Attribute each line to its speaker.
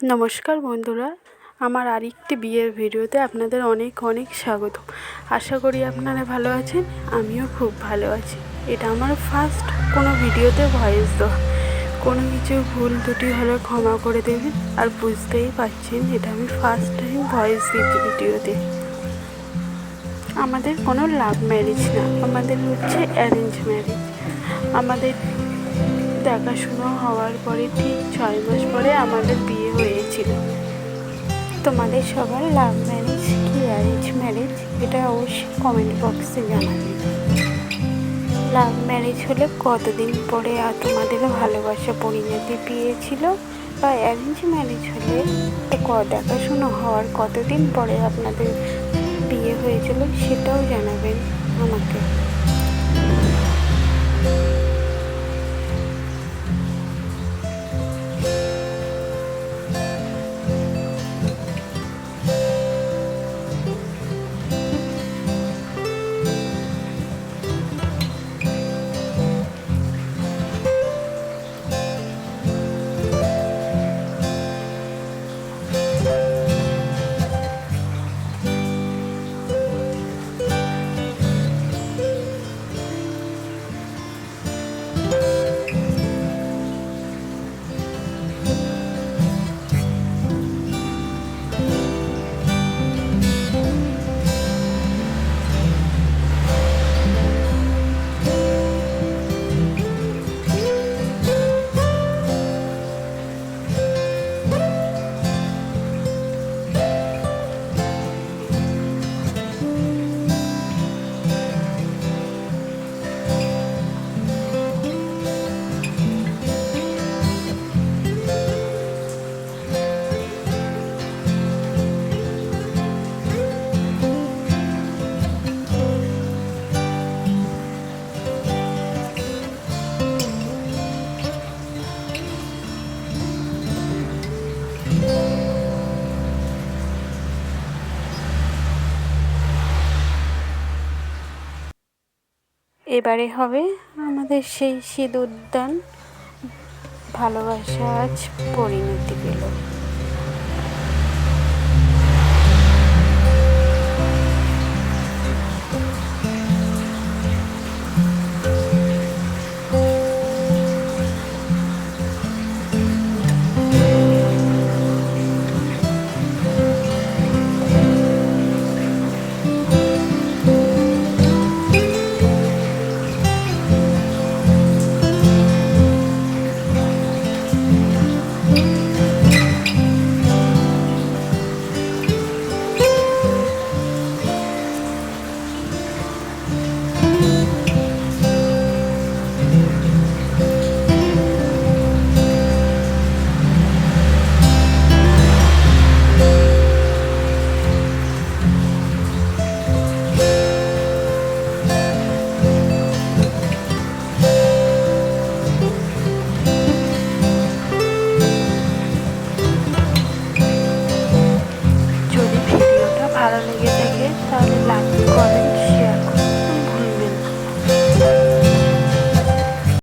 Speaker 1: নমস্কার বন্ধুরা, আমার আরেকটি বিয়ের ভিডিওতে আপনাদের অনেক অনেক স্বাগত। আশা করি আপনারা ভালো আছেন, আমিও খুব ভালো আছি। এটা আমার ফার্স্ট কোনো ভিডিওতে ভয়েস দেওয়া। কোনো কিছু ভুল ত্রুটি হলে ক্ষমা করে দেবেন। আর বুঝতেই পারছেন এটা আমি ফার্স্ট টাইম ভয়েস দিচ্ছি ভিডিওতে। আমাদের কোনো লাভ ম্যারেজ না, আমাদের হচ্ছে অ্যারেঞ্জ ম্যারেজ। আমাদের দেখাশুনো হওয়ার পরে ঠিক 6 মাস পরে আমাদের বিয়ে হয়েছিল। তোমাদের সবার লাভ ম্যারেজ কি অ্যারেঞ্জ ম্যারেজ, এটা অবশ্যই কমেন্ট বক্সে জানাবে। লাভ ম্যারেজ হলে কতদিন পরে আর তোমাদের ভালোবাসা পরিণতি পেয়েছিল, বা অ্যারেঞ্জ ম্যারেজ হলে দেখাশুনো হওয়ার কতদিন পরে আপনাদের বিয়ে হয়েছিল সেটাও জানাবেন আমাকে। এবারে হবে আমাদের সেই সিঁদুরদান, ভালোবাসা আজ পরিণতি পেল।